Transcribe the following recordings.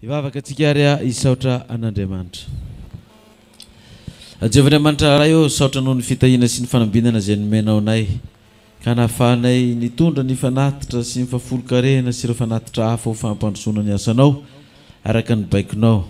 Ivavaka antsika ary isaotra an'Andriamanitra. Jehovah'Andriamanitra raha io saotra noho ny fitahiana sy ny fanambinana izay nomenao anay, ka nahafahanay nitondra ny fanatitra sy ny fafolo-karena sy ireo fanatitra hafa ho fampandrosoana ny asanao araka ny baikonao.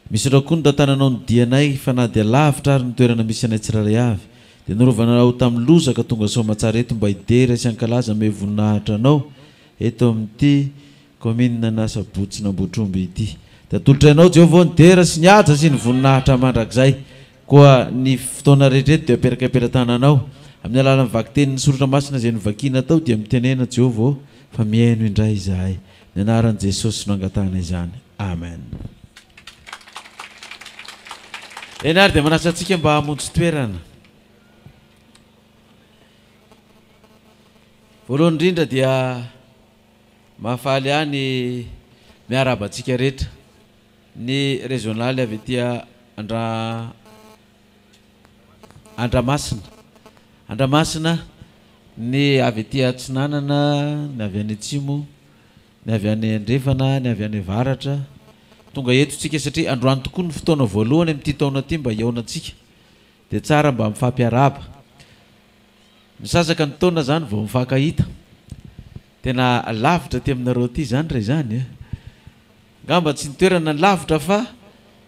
Misy ireo koa ny tantananao ny dianay fa na dia lavitra ary ny toerana misy anay tsiraray avy, dia norovanao tamin'ny lozaka tonga Soamatsara eto mba hidery sy hankalaza me voninahitra anao eto amin'ity komina na Sabotsy n'Ambohitromby ity. Dia atolotra ianao Jehovah ny dera sy ny haja sy ny voninahitra mandrakizay, koa ny fotoana rehetra dia aperakapera-tananao amin'ny alalan'ny vakitenin'ny soratra masina izay novakiana tao dia mitenena Jehovah fa miaino indray izahay. Ny anaran'i Jesosy no angatahana izany. Amen. Eny ary dia manasa antsika mba hamonjy toerana. Voalohany indrindra dia mahafaly ihany miaraba antsika rehetra ny régionaly avy etỳ Andramasina, ny avy etỳ Atsinanana, ny avy any Atsimo, ny avy any Andrefana, ny avy any Avaratra, tonga eto tsika satria androany tokoa ny fotoana voalohany amin'ity taona ity mba hiaonantsika, dia tsara mba mifampiaraba. Misasaka ny taona zany vao mifankahita, tena lavitra ty aminareo ty zany ray zany. Ngamba tsy nitoerana ny lavitra fa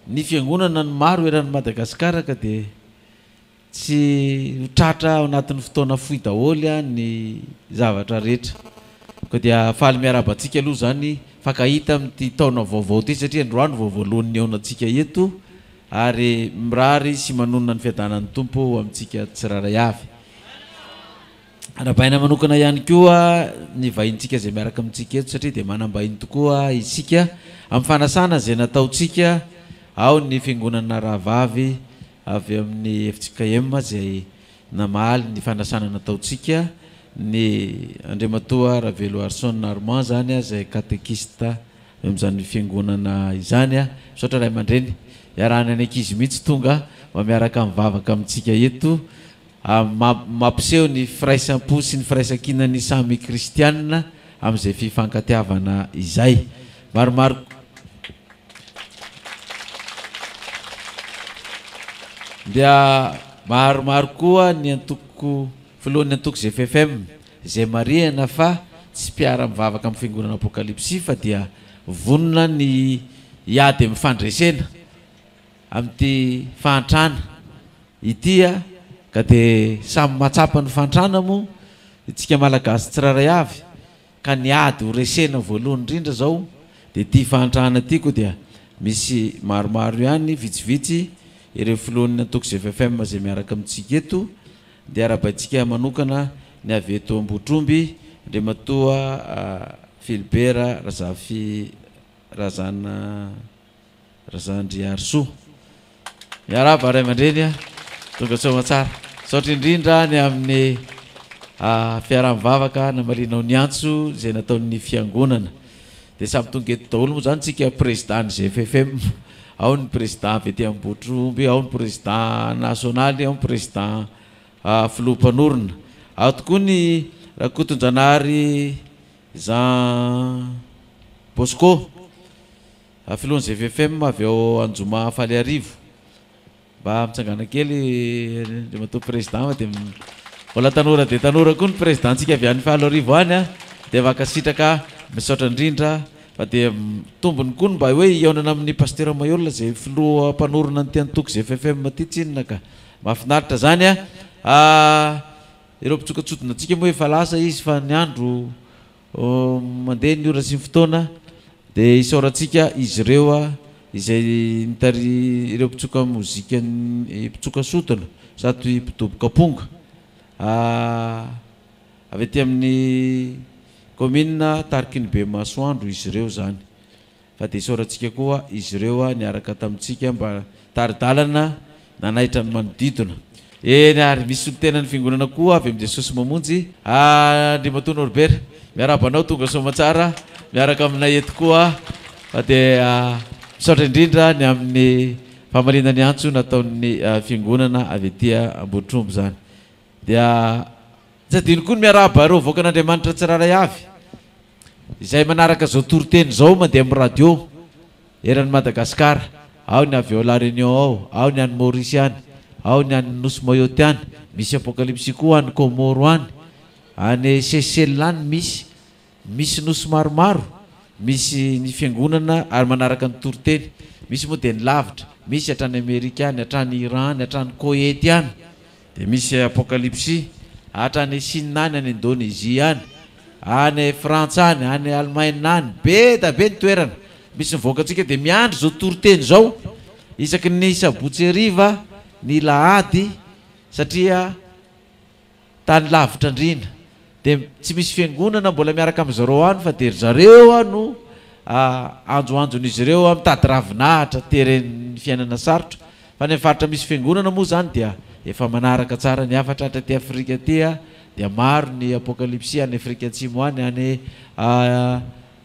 ny fiangonana ny maro eran'ny Madagasikara ka dia tsy tratra ao anatin'ny fotoana fohy daholo ny zavatra rehetra. Ka dia faly miaraba antsika aloha zany fankahita amin'ity taona vaovao ty satria androany vao voalohan'ny aonantsika eto ary mirary sy manonona ny fiadanan'ny tompo amintsika tsiraray avy. Anabaina manokana ihany koa ny vahintsika izay miaraka amintsika eto satria dia manambahiny tokoa isika amin'ny fanasana izay nataontsika ao ny fiangonana Rahavavy avy amin'ny FJKM izay namaly ny fanasana nataontsika ny Andriamatoa Ravelo Arson Armand zany izay katekista amin'izany fiangonana izany. Misaotra ray aman-dreny iarahana ny ankizy mihitsy tonga mba miaraka mivavaka amintsika eto, mampiseho ny firaisampo sy ny firaisan-kinan'ny samy kristianina amin'izay fifankatiavana izay. Maromaro dia maromaro koa ny antoko voalohan'ny antoko ZFFM izay marihana fa tsy mpiara mivavaka amin'ny fiangonana Apokalipsy fa dia vonona ny hiady amin'ny fandresena amin'ity fahantrana ity ka dia samy matsapa ny fantrana moa itsika malagasy tsiraray avy ka niady ho resena voalohany indrindra zao dia ity fahantrana ity koa dia misy maromaro ihany vitsivitsy ireo filohan'ny antoko ZFFM izay miaraka amintsika eto. Dia arabaitsika manokana ny avy eto Ambohitromby Andriamatoa Filibera Razandry Arso, miaraba ray aman-dreny tonga Soamatsara. Saotra indrindra ny amin'ny fiarah-mivavaka namalinao ny antso izay nataon'ny fiangonana. Dia samy tonga eto daholo moa zany tsika président ZFFM, ao ny président avy etỳ Ambohitromby, ao ny président nasionaly, ao ny président filoha-mpanorona, ao tokoa ny Rakotonjanahary Jean Bosco filohan'ny ZFFM avy ao Anjoma Faly Arivo. Mba mitsangana kely Andriamatoa président dia mbola tanora dia tanora koa ny présidentsika avy any Faly Arivo any dia vakasitraka misaotra indrindra. Fa dia tombony koa mba hoe hiaonana amin'ny pasteur Mayola izay filoha mpanorona ny antoko ZFFM ty tsinona ka mahafinaritra zany ireo mpitsokatsodina antsika moa efa lasa izy fa ny andro mandeha ny ora sy ny fotoana dia isaorantsika izy ireo izay mitary ireo mpitsoka mozika mpitsoka sotona sady mpidoboka ponga avy etỳ amin'ny komina Tarikiny be Masoandro izy ireo zany. Fa dia isaorantsika koa izy ireo niaraka tamintsika mba taridalana nanaitra ny manodidina. Eny ary misy solotena ny fiangonana koa avy amin'ny Jesosy mamonjy Andriamatoa Norbert, miarabanao tonga Soamatsara miaraka aminay eto koa. Fa dia misaotra indrindra ny amin'ny famalinany antso nataon'ny fiangonana avy etỳ Ambohitromby zany. Dia tsy adino koa ny miaraba ireo voakan'Andriamanitra tsiraray avy izay manaraka zao toriteny zao mandeha amin'ny radio eran'ny Madagasikara, ao ny avy ao La Réunion ao ny any Maurice any, ao ny any Nosy Mayotte any, misy apokalypsy koa any Comoro any, any Seychelles any misy nosy maromaro, misy ny fiangonana ary manaraka ny toroteny, misy moa dia ny lavitra, misy hatrany Amerika any, hatrany Iran, hatrany Koety any, dia misy apokalypsy hatrany Chine any, any Indonésia any, any Frantsa any, any Allemagne any, be da be ny toerana. Misy mivoaka antsika dia miandry zao toroteny zao isaky ny sabotsy hariva ny lahady satria tany lavitra andrina, dia tsy misy fiangonana mbola miaraka amin'izareo any fa dia zareo no anjoanjon'izy ireo mitady ravinahitra teren'ny fiainana sarotra. Fa ny faritra misy fiangonana moa zany dia efa manaraka tsara ny hafatra aty Afrika dia maro ny apokalypsy any Afrika Atsimo any, any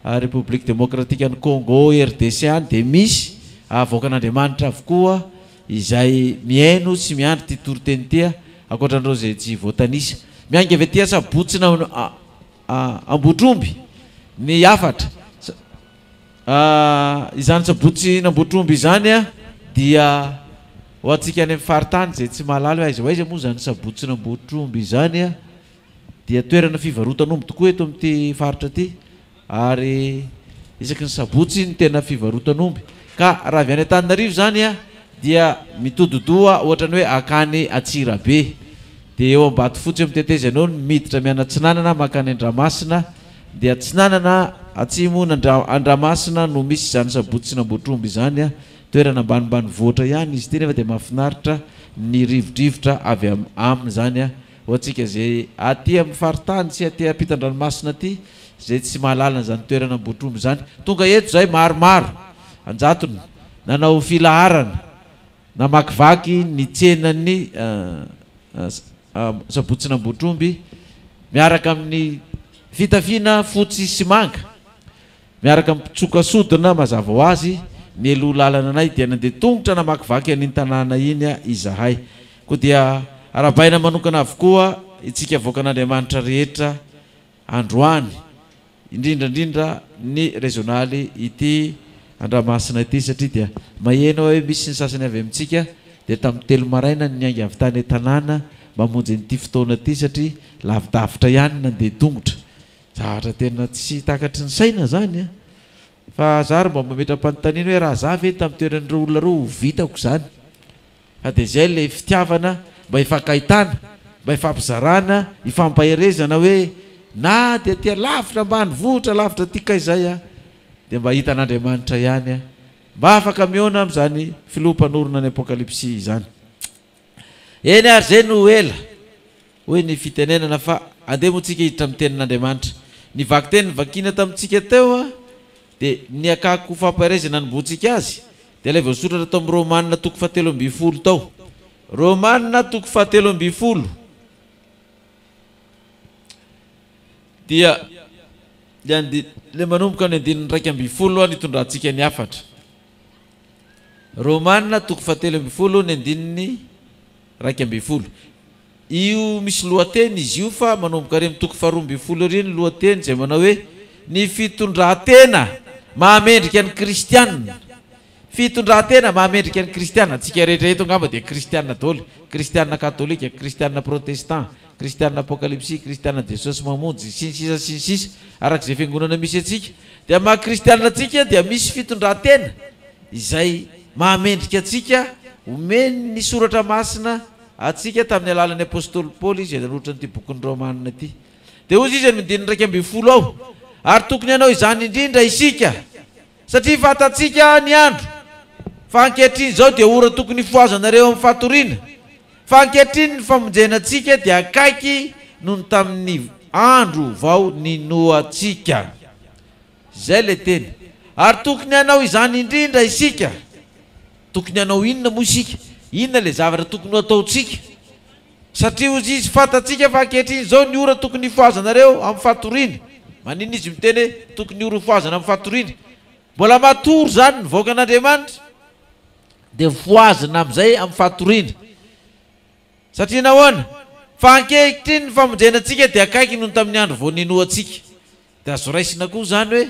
République démocratique any Congo, RDC any, dia misy avoakan'Andriamanitra avokoa izay miaino sy miandry ty toroteny tia akoatran'ireo zay tsy voatanisa. Mianga avy aty sabotsy na Ambotromby ny hafatra, izany sabotsy n'Ambotromby izany dia ho antsika any amin'ny faritany zay tsy mahalala aiza ho aiza moa zany sabotsy n'Ambotromby izany dia toerana fivarotan'omby tokoa eto amin'ity faritra ty, ary isaky ny sabotsy ny tena fivarotan'omby. Ka raha avy any Antananarivo zany dia mitododoa ohatrany hoe akany Atsirabe, dia eo Ambatofotsy amin'ny tetezanao miditra miana Atsinanana makany Andramasina, dia Atsinanana atsimo Andramasina no misy zany sabotsy n'Ambotromby zany toerana ambanimbany voatra ihany izy ity, nefa dia mahafinaritra ny rivodrivotra avy aminy zany ho antsika zay aty amin'ny faritany sy aty ampitan-dranomasina aty zay tsy mahalala zany toerana Ambotromby zany. Tonga eto zay maromaro anjatony nanao filaharana namakivaky ny tsenany sabotsy n'Ambotromby miaraka amin'ny fitafiana fotsy sy manga, miaraka amin'ny pitsoka sodina mazava ho azy ny aloha lalana anay dia nandeha tongotra namakivaky an'iny tanàna iny izahay. Koa dia arabaina manokana avokoa itsika avoakan'Andriamanitra rehetra androany, indrindrandrindra ny régionaly ity Andramasina ity, satria dia maheno hoe misy ny sasany avy amintsika dia tamin'ny telo maraina ny niangy avy tany tanàna mamonjy n'ity fotoana ity satria lavidavitra ihany nandeha tongotra. Zavatra tena tsy takatry ny saina zany fa zary mba mametra-panontaniana hoe raha za ve tamin'ny toeran'ireo olona reo vitako zany. Fa dia zay ilay fitiavana mba hifankahitana, mba hifampizarana, hifampaherezana hoe na dia tia lavitra ambany vohitra lavitra tika izay dia mba hitan'Andriamanitra ihany mba afaka miona amin'izany filompanorona ny apokalypsy izany. Eny ary zay no ela hoe ny fitenenana fa andeha moantsika hiditra amin'ny tenin'Andriamanitra. Ny vaky teny vakina tamintsika teo dia ny akako fampaherezana nomboantsika azy dia ilay voasoratra tao amin'ny Romanina toko 7:20 tao. Romanina toko 7:20 dia le manomboka ny 2:20 ny tondrantsika ny afatra. Romanina toko 7:20 ny 2:20. Io misy lohateny izy io fa manomboka reny toko 2:20 reny lohateny zay manao hoe ny fitondratena mahamendrika ny kristianina. Fitondratena mahamendrika ny kristianina. Antsika rehetra eto angamba dia kristianina daholo, kristianina katolika, kristianina protestant, kristianina apokalypsy, kristianina Jesosy mamonjy sy ny sisa arak'izay fiangonana misy atsika. Dia maha kristianina atsika dia misy fitondratena izay mahamendrika atsika, omeny ny soratra masina atsika tamin'ny alalan'ny apôstôly Paoly izay nanotrany ity bokin'ny Romanina ity. Dia ozy izy ny 2:20 ao, ary tokony hanao izany indrindra isika satria fantatsika ny andro fa ankehitriny zao dia ora tokony foazanareo amin'ny fatoriana, fa ankehitriny ny famonjenantsika dia akaiky noho ny tamin'ny andro vao ninoantsika. Zay le teny. Ary tokony hanao izany indrindra isika. Tokony hanao inona moa isika? Inona le zavatra tokony ataotsika? Satria ozy izy fantatsika fa ankehitriny zao ny ora tokony foazanareo amin'ny fatoriana. Manino izy miteny hoe tokony ora foazana amin'ny fatoriana? Mbola matory zany nivoaka an'Andriamanitra dia foazana amin'izay amin'ny fatoriana. Satria nahoana? Fa ankehitriny ny famonjenantsika dia akaiky noho tamin'ny andro vao ninoantsika. Dia azo raisina koa zany hoe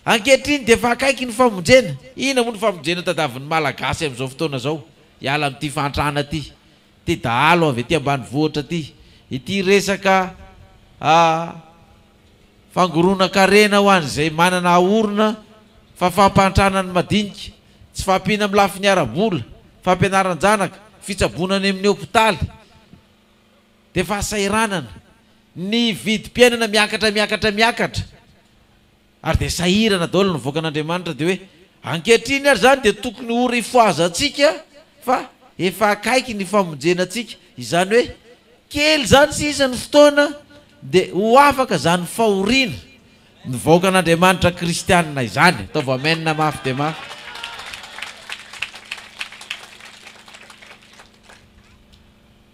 Ankehitriny dia efa akaiky ny famonjena. Ina moa ny famonjena tadavin'ny malagasy amin'izao fotoana zao? Hiala amin'ity fantrana ty, ty dahalo avy aty ambanivohitra ty, ity resaka fangorona karena ho an'izay manana orona fa fampantranany madinika, tsy fampiana amin'ny lafiny ara-bola, fampianaran-janaka, fitsabonany amin'ny hôpitaly, dia fahasairanana, ny vidim-piainana miakatra ary dia sahirana daholo ny voakan'Andriamanitra. Dia hoe ankehitriny ary zany dia tokony ho rifoazantsika fa efa akaiky ny famonjenantsika. Izany hoe kely zany sisa ny fotoana dia ho afaka zany fahoriana ny vahoakan'Andriamanitra kristianina izany. Ataovy amenina mafy dia mafy.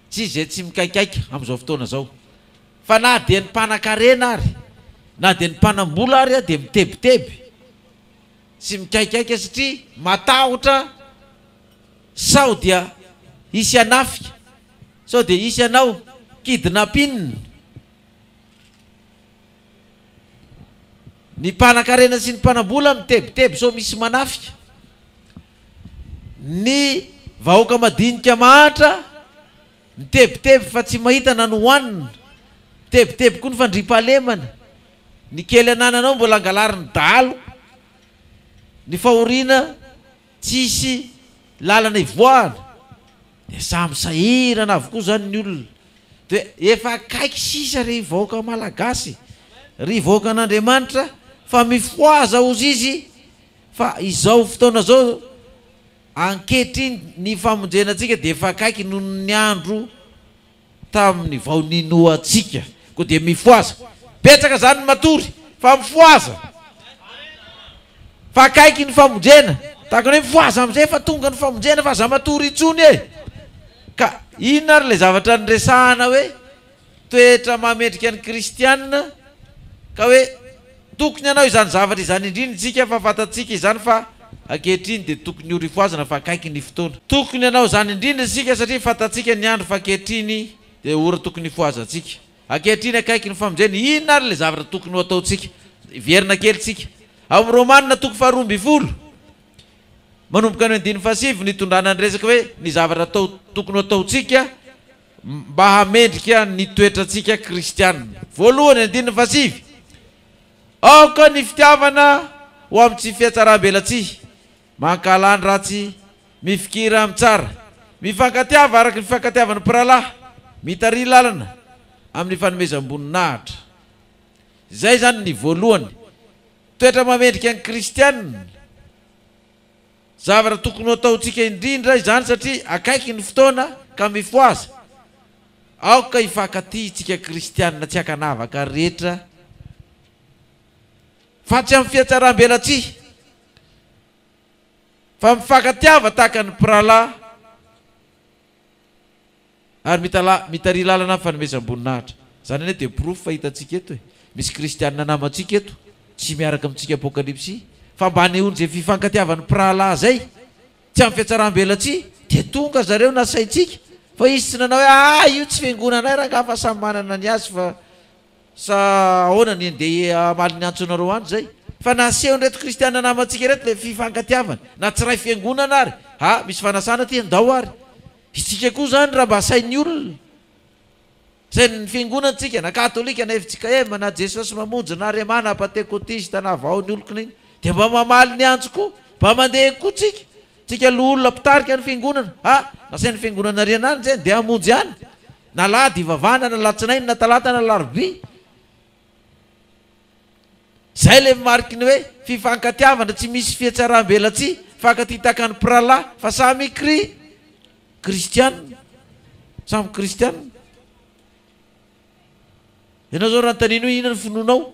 Tsy izay tsy mikaikaiky amin'izao fotoana zao, fa na dia ny mpanan-karena ary na dia ny mpanam-bola ary dia mitebiteby sy mikaikaiky, satria matahotra sao dia isy anafika, sao dia isy anao kidnapinina. Ny mpanan-karena sy ny mpanam-bola mitebiteby sao misy manafika. Ny vahoaka madinika mahatra mitebiteby fa tsy mahita na no hoanina, mitebiteby koa ny fandriam-pahalemana. Ny kely anananao mbola angalariny dahalo, ny fahoriana tsisy lalana ivoahana, dia samy sahirana avokoa zany ny olona. Dia efa akaiky sisa ry vahoaka malagasy, ry vahoakan'Andriamanitra, fa mifoaza ozy izy fa izao fotoana zao ankehitriny ny famonjenantsika dia efa akaiky noho ny andro tamin'ny vaoninoantsika. Koa dia mifoaza, betsaka zany ny matory fa mifoaza, fa akaiky ny famonjena. Tahaka ny hoe mifoaza amin'izay fa tonga ny famonjena fa aza matory intsony e. Ka inona ary le zavatra nyresahana hoe toetra mahamendrika ny kristianina, ka hoe tokony anao izany zavatra izany indrindratsika fa fantatsika izany fa ankehitriny dia tokony ho rifoazana fa akaiky ny fotoana. Tokony anao izany indrindratsika satria fantatsika ny andro fa ankehitriny dia ora tokony hifoazantsika. Ankehitriny akaiky ny famonjena. Inona ary le zavatra tokony ho ataontsika? Verina kely tsika amin'ny Romanina toko 12 manomboka ny 9 nitondrana ny resaka hoe ny zavatra tokony ho ataontsika mba hamendrika ny toetratsika kristianina. Voalohany 9 aoka ny fitiavana ho amin'ny tsy fiatsaram-belatsihy, mankalany ratsy, mifikira amin'ny tsara, mifankatiava araka ny fifankatiavan'ny mpiralahy, mitary lalana amin'ny fanomezam-boninahitra. Zay zany ny voalohany, toetra mamendrika ny kristianina. Zavatra tokony ho ataontsika indrindra izany satria akaiky ny fotoana ka mifoaza. Aoka hifankatytsika kristianina tsy hakanavaka rehetra, fa tsy amin'ny fiatsaram-belatsihy, fa mifankatiava tahaka ny mpiralahy ary mitary lalana amin'ny fanomezam-boninahitra. Zany hoe dia proof fa hitantsika eto hoe misy kristianina namantsika eto tsy miaraka amintsika apokalipsy, fa mba hanehoany zay fifankatiavan'ny mpiralahy zay tsy amin'ny fiatsaram-belatsihy, dia tonga zareo nasaintsika fa izy tsy nanao hoe io tsy fiangonanay raha fa samy manana ny azy fa sa ahoana ny andeha amaly ny antsonareo any zay. Fa naseho nreto kristianina namantsika reto le fifankatiavana, na tsy ray fiangonana ary misy fanasana ty andao ary. Isika koa zany raha mba sain'ny olona zay ny fiangonantsika, na katolika na FJKM na Jesosy mamonjy na Remana na Pentekotista na vaony olokona iny, dia mba mamaly ny antso koa, mba mandeha koa tsika olona mpitarika ny fiangonana. Nasain'ny fiangonana rianany zay dia hamonjy any, na lady ivavana na latsinainy na talata na larobia. Zay le mariky ny hoe fifankatiavana tsy misy fiatsaram-belatsihy, fankatitaka ny mpiralahy fa samy kristianina, samy kristianina. Ianao zao raha notanino inona ny finoanao,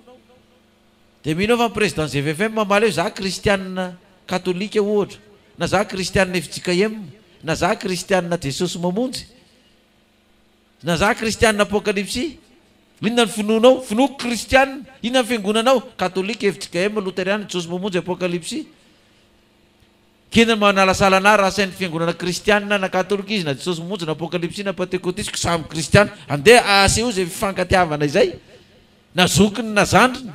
dia minao fa président GVFM mamaly hoe za kristianina katolika ohatra, na za kristianina FJKM, na za kristianina Jesosy mamonjy, na za kristianina apokalipsy. Inona ny finoanao? Finoako kristianina. Inona ny fiangonanao? Katolika, FJKM, Luteriana, Jesosy mamonjy, apokalipsy. Kena manalasala na raha sain'ny fiangonana kristianina na katolika izy na Jesosy mamonjy na apokalipsy na pentekotista samy kristianina, andeha aseho zay fifankatiavana izay, na zokiny na zandriny.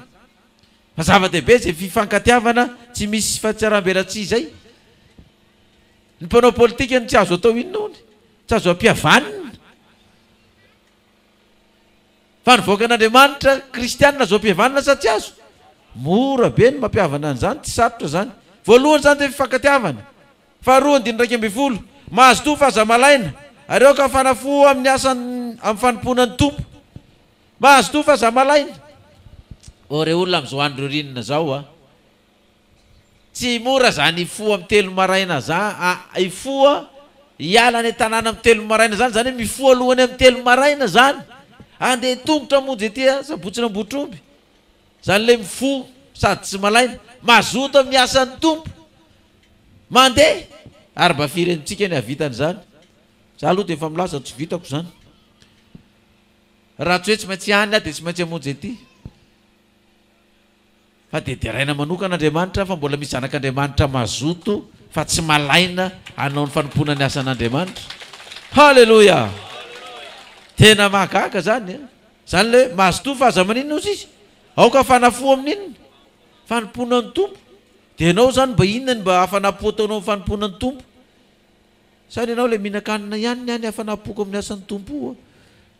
fa zava-dehibe zay fifankatiavana tsy misy fahatsiaram-belatsy zay. Ny mpanao politika ny tsy azo atao inona ony, tsy azo ampiavanina. Fa nivoaka an'Andriamanitra kristianina azo ampiavanina sa tsy azo? Mora be ny mampiavana an'izany, tsy sarotra zany. Voalohany zany dia fifankatiavana. Faharoa ny 12 mahazo to fahazamalaina ary eo ka fanafo amin'ny asany amin'ny fanompoana ny tompo. Mahazo to fahazamalaina. Ore olona amin'izao andro rinina zao tsy mora zany ifo amin'ny 3 maraina zany, ifoa hiala ny tanàna amin'ny 3 maraina zany, zany hoe mifoa alohany amin'ny 3 maraina zany. Andeha tongotra monjy etỳ Sabotsy Botromby. Zany le mifo sady tsy malaina, mazoto amin'ny asan'ny tompo. Mandeha ary mba firentsika ny havitany zany. Za aloha dia efa milaza tsy vitako zany. Raha tsy hoe tsy maintsy hany dia tsy maintsy hamonjy etỳ. Fa dia raina manokan'Andriamanitra fa mbola misy zanak'Andriamanitra mazoto fa tsy malaina hanao ny fanompoana ny asan'Andriamanitra. Halleluja! Tena mahagaga zany. Zany le mahazo to fahazamaninona ozy izy. Aoka fanafo amin'inona? Fanompoana ny tompo. Dia ianao zany mba inona ny mba hafanapo ataonao amin'ny fanompoana ny tompo? Sady ianao le mihinan-kanina ihany ny hafanapoko amin'ny asan'ny tompo.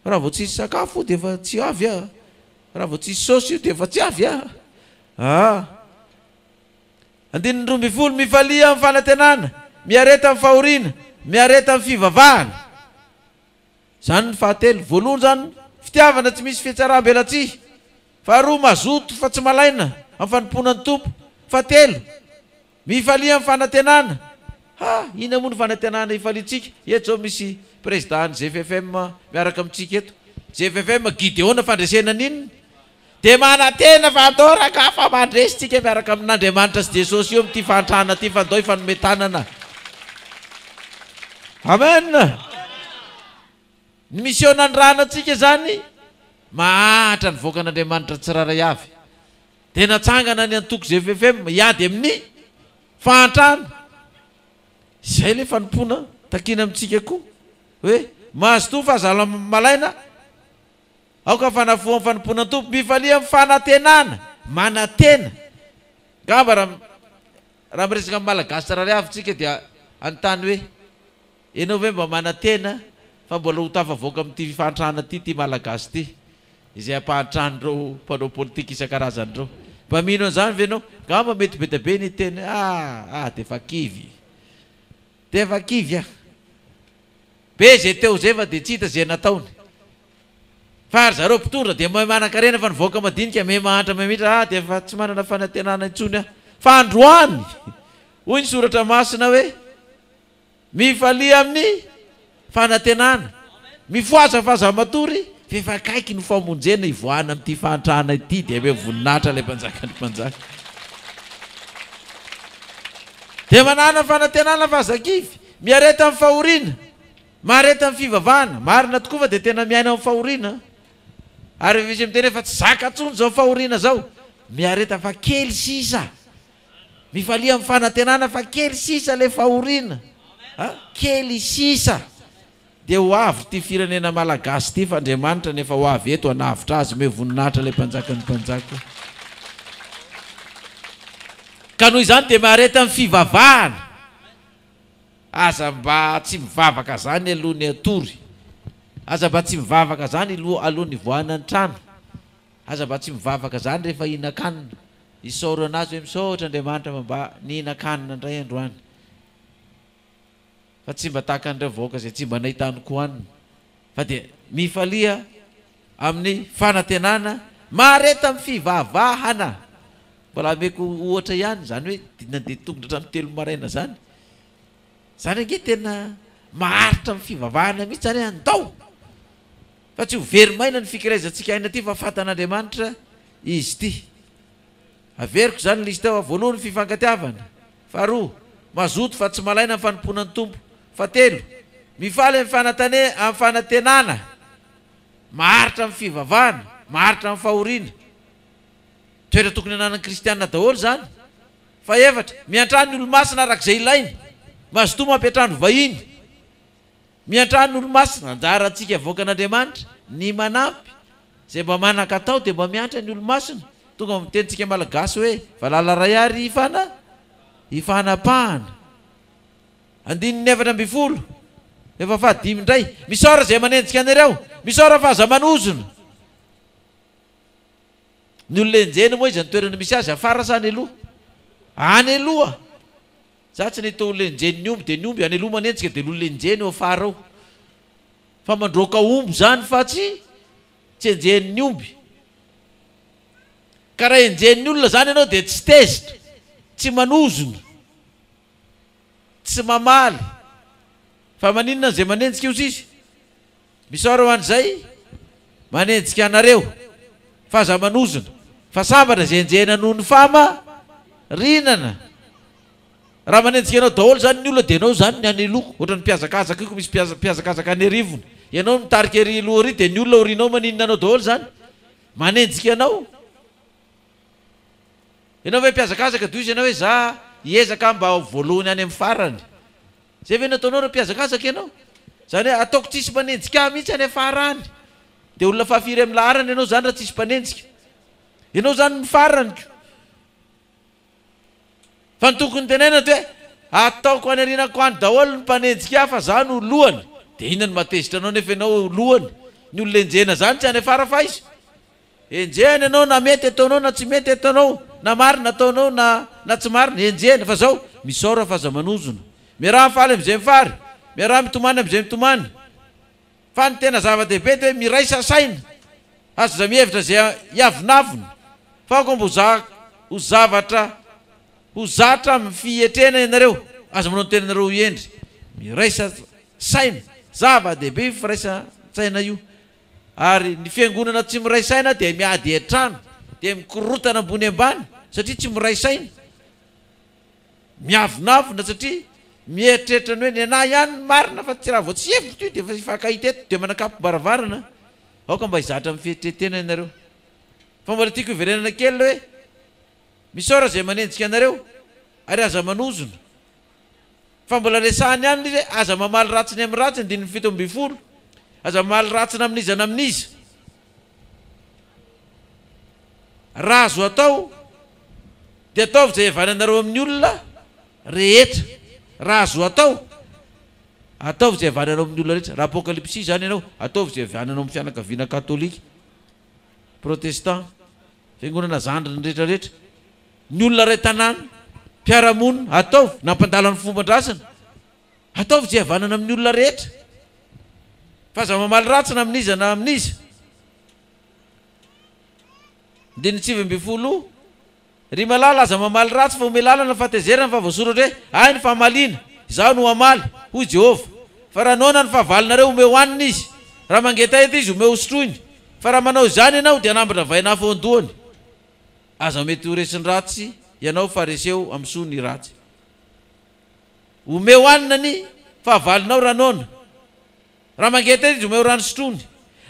Raha vao tsisy sakafo dia efa tsy avy a. Raha vao tsisy saosy io dia efa tsy avy a. 12 mifalia amin'ny fanantenana, miareta amin'ny fahoriana, miareta amin'ny fivavahana. Zany ny fahatelo. Voalohany zany fitiavana tsy misy fiatsaram-belatsy. Faharoa mazoto fa tsy malaina amin'ny fanompoana ny tompo. Fahatelo mifalia amin'ny fanantenana. Ina moa ny fanantenana ifalitsika? Eto zao misy président GFFM miaraka amintsika eto. GFFM Gideona fandresena n'inona? Dia manantena fa adoraka fa mandresitsika miaraka amin'Andriamanitra sy Jesosy io amin'ity fantrana ty fa andao ifanometanana. Amen. Ny misiona ny ranantsika zany mahatra ny voaka an'Andriamanitra tsiraray avy. Dia natsangana ny antoko GFFM hiady amin'ny fantrana. Izay le fanompoana takina amintsika koa. Hoe mahazo to fahazamalaina, aoka fanafo amin'ny fanompoana ny tompo, mifalia amin'ny fanantenana, manantena. Ngamba raha miresaka amin'ny malagasy tsiraray avy tsika dia anontany hoe ianao ve mba manantena fa mbola ho tafavoaka amin'ity fantrana ty malagasy ty, izay ampahantrandreo mpanao politika isan-karazan'ireo. Mba mino an'izany ve ianao? Ngamba mety be be ny teny. Dia efa kivy. Dia efa kivy be zay teo zay fa dia tsy hita zay nataony. Fa ary zareo mpitondra dia mahay manan-karena fa nivoaka madinika mahay mahantra mamitra. Dia efa tsy manana fanantenana intsony fa androany. Hoy ny soratra masina hoe mifalia amin'ny fanantenana, mifoasa fahazamatory, fefa kaiky ny famonjena ivoahana amin'ity fantrana ity. Dia hoe voninahitra ilay mpanjaka ny mpanjaka. Dia manana fanantenana fahazakivy, miareta amin'ny fahoriana, mareta amin'ny fivavahana. Marina tokoa fa dia tena miaina amin'ny fahoriana. Ary misy miteny efa tsy zaka tsony zao fahoriana zao. Miareta fa kely sisa. Mifalia amin'ny fanantenana fa kely sisa le fahoriana. Kely sisa. Dia ho avy ty firenena malagasy ty fa Andriamanitra nefa ho avy eto hanavitra azy me voninahitra le mpanjaka ny mpanjaka. Ka noho izany dia mareta amin'ny fivavahana. Aza mba tsy mivavaka zany alohan'ny atory. Aza mba tsy mivavaka zany alohan'ny voahana ny trano. Aza mba tsy mivavaka zany rehefa hihinan-kanina. Isaoro anazy hoe misaotra Andriamanitra mba nihinan-kanina indray androany. Fa tsy mba tahaka an'ireo vahoaka izay tsy mba nahitany kohanina. Fa dia mifalia amin'ny fanantenana, mareta amin'ny fivavahana. Mbola meko ohatra ihany zany hoe nandeha tongotra hatramin'ny 3 maraina zany. Zany ange tena maharitra amin'ny fivavahana mihitsy zany andao. Fa tsy ho verimaina ny fikiraizantsika aina ty fa fatan'Andriamanitra izy ty. Averiko zany lisy teo. Voalohany fifankatiavana. Faharoa mazoto fa tsy malaina amin'ny fanompoana ny tompo. Fahatelo mifaly amin'ny fanantenana, maharitra amin'ny fivavahana, maharitra amin'ny fahoriana. Toetra tokony ananan'ny kristianina daholo zany. Fahaefatra miantrano ny olo-masina arak'izay ilainy. Mazoto mampiantrano vahiny. Miantrano ny olo-masina. Anjara antsika voaka an'Andriamanitra ny manampy. Zay mba manaka atao dia mba miantra ny olo-masina. tonga mitentsika malagasy hoe valala ray ary ifanapahana. 9 efa fahadimy indray misora zay manenjika anareo, misora fahazamanozona. Ny olona enjeny moa izy ny toerana misy azy afara sa any aloha? Any aloha. Za tsy nahita olona enjeny ny omby dia ny omby any aloha manenjika dia olona enjeny eo afara ao. Fa mandroaka omby zany fa tsy enjeny ny omby. Ka raha enjeny ny olona zany ianao dia tsy tezitra, tsy manozona, tsy mamaly. Fa maninona zay manenjika ozy izy? Misora ho an'izay manenjika anareo fahazamanozona, fa sambatra zay enjena noho ny famarinana. Raha manenjika anao daholo zany ny olona dia ianao zany ny any aloha. Ohatra ny mpiazakazaka iko misy mpiazakazaka any arivony, ianao mitarika ery aloha ary dia ny olona orinao maninona anao daholo zany manenjika anao. Ianao hoe mpiazakazaka toy izy ianao hoe za hiezaka mba voalohany any amin'ny farany. Zay ve nataonao raha mpiazakazaka ianao? Zany hoe ataoko tsisy mpanenjika mihitsy any afara any. Dia olona fahafiry amin'ny laharana ianao zany raha tsisy mpanenjika. Ianao zany mifarany. Fa ny tokony tenaina hoe ataoko any arinako any daholo ny mpanenjika fa za no lohany. Dia inona ny matezitra anao nefa ianao lohany? Ny olona enjena zany tsy any afara fa izy. Enjeny ianao na mety ataonao na tsy mety ataonao, na marina ataonao na tsy marina, enjeny. Fa zao misora fahazamanozona. Miaraha mifaly amin'izay mifary, miaraha mitomany amin'izay mitomany. Fa ny tena zava-dehibe dia hoe miraisa saina. Azo za mihevitra zay hiavinavina. Fa ko mbo ho zavatra ho zatra amin'ny fietrena ianareo. Azo manao ny tenanareo endry. Miraisa saina, zava-dehibe firaisa saina io. Ary ny fiangonana tsy miray saina dia miady hetrano, dia mikorotana ambony ambany satria tsy miray saina. Miavinavina satria mieritreritra ny hoe ny anahy ihany ny marina fa tsy raha vao tsy hevitra ty dia efa hifankahita eto dia manakapo baravarana. Aoka mba hizatra amin'ny fieritrertena ianareo. Fa mbola tiako hiverenana kely hoe misora zay manenjika anareo ary aza manozona. Fa mbola resahany ihany izy hoe aza mamaly ratsiny amin'ny ratsiny 7 aza mamaly ratsina amin'iza na amin'iza. Raha azo atao dia ataovy zay havananareo amin'ny olona rehetra. Raha azo atao ataovy zay havananao amin'ny olona rehetra. Raha apokalipsy zany ianao ataovy zay havananao amin'ny fianakaviana katolika, protestant, fiangonana zandriny rehetrarehetra. Ny olona ray tanàna, mpiaramonina ataovy nampandala ny fomban-drasana. Ataovy zay havanana amin'ny olona rehetra. Fa aza mamaly ratsina amin'iza na amin'iza. 9 ry malala aza mamaly ratsy fa ome lalana fahatezerana fa voasoratra hoe ay ny fahamaliana zaho no hamaly hoy Jehova. Fa raha naona ny fahavalinareo ome hoanina izy, raha mangeta eto izy ome hosotroiny. Fa raha manao izany ianao dia nambatra vaina foandohany. Aza mety ho resiny ratsy ianao fariseo amin'ny sony ratsy. Ome hoanina ny fahavalinao raha naona. Raha mangeta izy ome rano sotrony.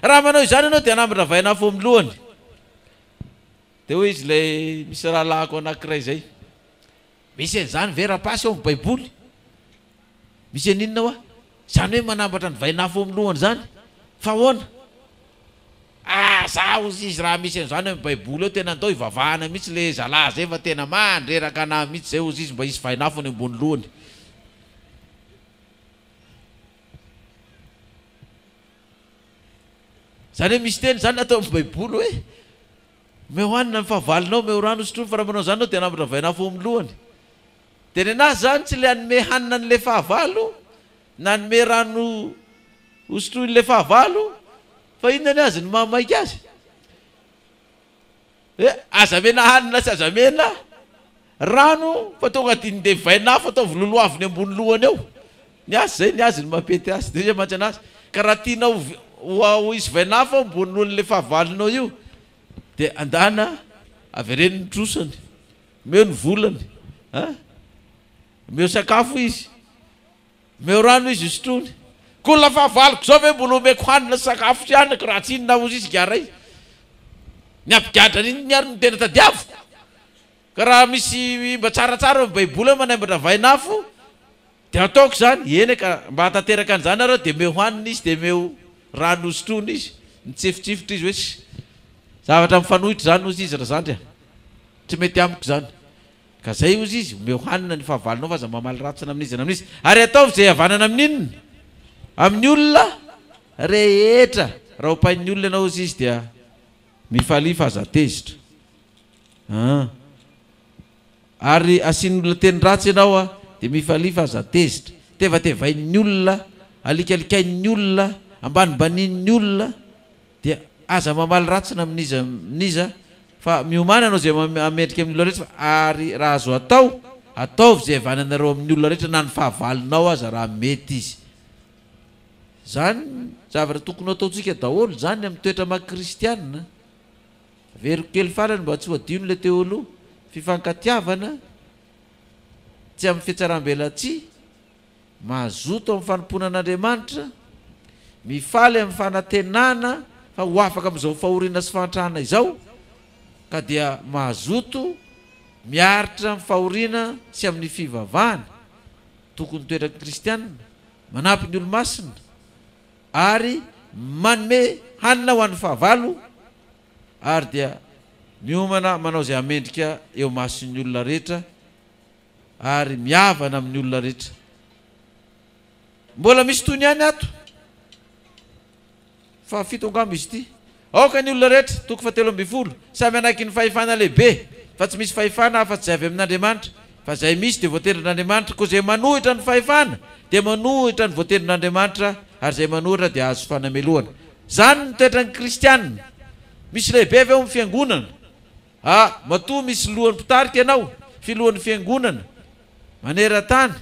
Raha manao izany ianao dia nambatra vaina fo amin'ny lohany. Dia hoy izy ilay misy rahalahako anankiray zay. Misy an'izany ve rapasy ao amin'ny baiboly? Misy aninona hoa? Zany hoe manambatra ny vainafo amin'ny lohany zany? Fa hoana? Za ozy izy raha misy an'izany amin'ny baiboly eo tena andao hivavahana mihitsy le zalahy zay fa tena mandreraka anahy mihitsy zay ozy izy mba hisy vainafo any ambony lohany. Zany hoe misy teny zany atao amin'ny baiboly hoe me hoanina ny fahavalinao me rano sotrony fa raha manao zany nao dia nambatra vainafo amin'ny lohany. Dia ny anazy zany tsy le anome hanina n'le fahavalo na anome rano hosotroiny le fahavalo, fa inona ny azy ny mamaiky azy? Aza mena hanina sy aza mena rano fa tonga diny dia vainafo atao vololoaviny ambony lohany eo. Ny azy zay ny azy ny mampety azy. Dia mantsy anazy ka raha tianao ho isy vainafo ambony lohan'le fahavalonao io dia andana avereny ny trosany, meo ny volany, meo sakafo izy, meo rano izy sotrony. Koa la fahavaloko zao ve mbola omeko hanina sakafo sy anako raha tsy inona ozy izy garay. Ny ampigadra iny ary ny tena tadiaviko. Ka raha misy mba tsaratsara amin'ny baiboly eo manambatra vainafo dia ataoko zany. Eny ka mba hatateraka an'izany areo dia meo hanina izy dia meo rano sotrony izy, nitsifitsifitra izy hoe zavatra mifanohitra zany ozy izy raha zandry. tsy mety amiko zany ka zay ozy izy omeo hanina ny fahavalonao fa za mamaly ratsana amin'izy amin'izy ary ataovy zay havanana amin'inona amin'ny olona rehetra raha hopain'ny olona ianao izy izy dia mifalifa aza tezitra ary asian'olona teny ratsy ianao dia mifalifa aza tezitra tevatevain'ny olona alikaalikain'ny olona ambanibanin'ny olona dia aza mamaly ratsina amin'iza fa miomana anao zay amendrika amin'ny olona rehetra ary raha azo atao ataovy zay havananareo amin'ny olona rehetra na ny fahavalonao aza raha mety izy zany zavatra tokony ataontsika daholo zany amin'ny toetra maha-kristianina veriko kely farany mba tsy hoadino le teo aloha fifankatiavana tsy amin'ny fiatsaram-belatsy mazoto amin'ny fanomponan'Andriamanitra mifaly amin'ny fanantenana fa ho afaka amin'izao fahoriana sy fantrahana izao ka dia mazoto miaritra amin'ny fahoriana sy amin'ny fivavahana tokony toetra kristianina manampy ny olo-masina ary manome hanina ho an'ny fahavalo ary dia miomana manao zay amendrika eo mason'ny olona rehetra ary miavana amin'ny olona rehetra mbola misy toy ny any ato fa fito angamba izy ity aoka ny olona rehetra toko fahatelo amby folo samy anaky ny fahefana lehibe fa tsy misy fahefana afa-tsy zay avy amin'Andriamanitra fa zay misy dia voatendrin'Andriamanitra koa zay manohitra ny fahefana dia manohitra ny voatendrin'Andriamanitra ary zay manohitra dia azo fanameloana zany ny toetran'ny kristianina misy lehibe avy ao amin'ny fiangonana matoa misy lohan'ny mpitarika ianao filohan'ny fiangonana maneran-tany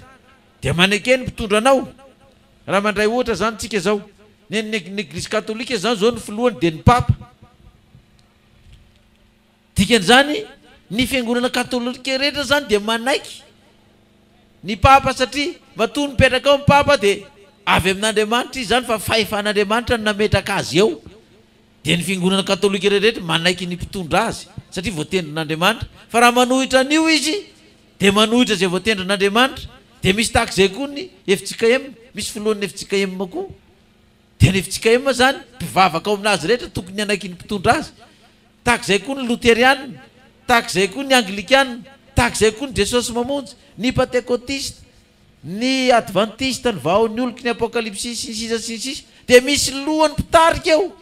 dia manekeny mpitondra anao raha mandray ohatra zany tsika zao ny Eglise katolika zany zao ny filohany dia ny papa dikan'izany ny fiangonana katolika rehetra zany dia manaiky ny papa satria matoa mipetraka ao ny papa dia avy amin'Andriamanitra izy zany fa fahefan'Andriamanitra ny nametraka azy eo dia ny fiangonana katolika rehetra manaiky ny mpitondra azy satria voatendrin'Andriamanitra fa raha manohitra an'io izy dia manohitra zay voatendrin'Andriamanitra dia misy tahaka zay koa ny efitsika em misy filohan'ny efitsika em koa dia ny efitsika em zany mpivavaka ao aminazy rehetra tokony anaiky ny mpitondra azy tahaka zay koa ny luteriana tahaka zay koa ny anglikana tahaka zay koa ny jesosy mamonjy ny pentekotista ny adventiste ny vahaon'ny oloky ny apokalypsy sy ny sisa dia misy lohany mpitarika eo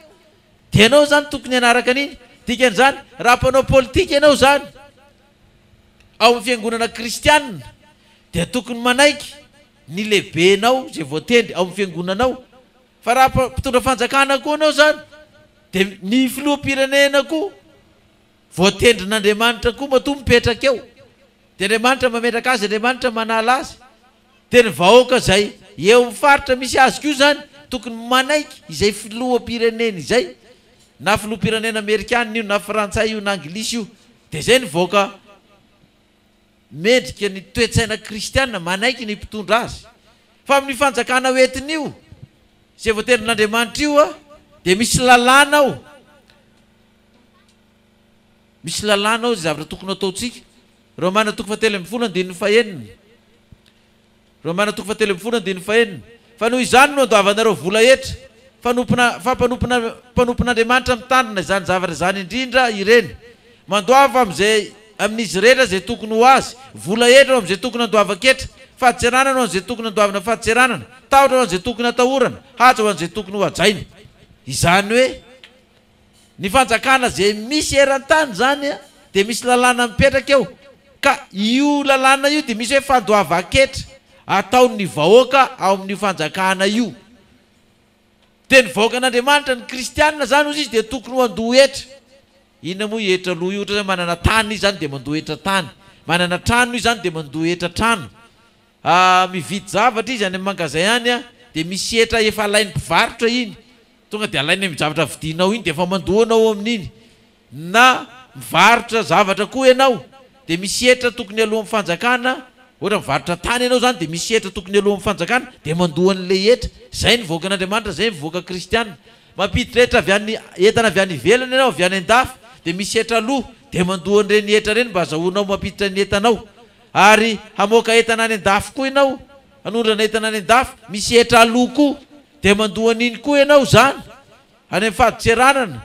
dia ianao zany tokony anaraka an'iny dikan'izany raha mpanao politika ianao zany ao amin'ny fiangonana kristianina dia tokony manaiky ny lehibenao zay voatendry ao amin'ny fiangonanao fa raha mpitondra fanjakana koa anao zany dia ny filoham-pirenena koa voatendrin'Andriamanitra koa matoa mipetraka eo dia Andriamanitra mametraka azy Andriamanitra manala azy dia ny vahoaka zay eo amin'ny faritra misy azy koa zany tokony manaiky izay filoham-pirenena izay na filoham-pirenena amerikana io na frantsay io na anglisy io dia zay ny vahoaka mendrika ny toetsaina kristianina manaiky ny mpitondra azy fa amin'ny fanjakana hoentiny io zay voatendrin'Andriamanitra io dia misy lalàna ao zay zavatra tokony ataontsika Romana toko fahatelo amby folo andininy fahenina Romana toko fahatelo amby folo andininy fahenina fa noho izany no andoavanareo vola etra mpanompon'Andriamanitra mitandrina izany zavatra zany indrindra ireny mandoava am'izay amin'izy rehetra zay tokony ho azy vola etra am'izay tokony andoava-ketra fahatseranana ho an'izay tokony andoavana fahatseranana tahotra ho an'izay tokony atahorana hatsa ho an'izay tokony ho ajaina izany hoe ny fanjakana zay misy eran-tany zany dia misy lalàna mipetraka eo ka io lalàna io dia misy hoe fandoava-ketra ataon'ny vahoaka ao amin'io fanjakana io dia ny vahoakan'Andriamanitra ny kristianina zany ozy izy dia tokony ho andohetra inona moa hetra loha io ohatra zany manana tany izy zany dia mandohetra tany manana trano izy zany dia mandohetra trano mividy zavatra izy any amin'ny magazay any dia misy hetra efa alain'ny mpivarotra iny tonga dia alainy amin'ny zavatra vidinao iny dia efa mandohanao amin'iny na mivarotra zavatra koa ianao dia misy hetra tokony aloha amin'ny fanjakana ohatra mivarotra tany ianao zany dia misy hetra tokony aloha amin'ny fanjakana dia mandohan'le hetra zay ny vahoakan'Andriamanitra zay ny vahoaka kristianina mampiditra hetra avy any entana avy any ivelany ianao avy any an-dafy dia misy hetra aloha dia mandohan'ireny hetra reny mba azahoanao mampiditra ny entanao ary hamoaka entana any an-dafy koa ianao hanondrana entana any an-dafy misy hetra aloha koa dia mandohan'iny koa ianao zany any amin'ny fahaditseranana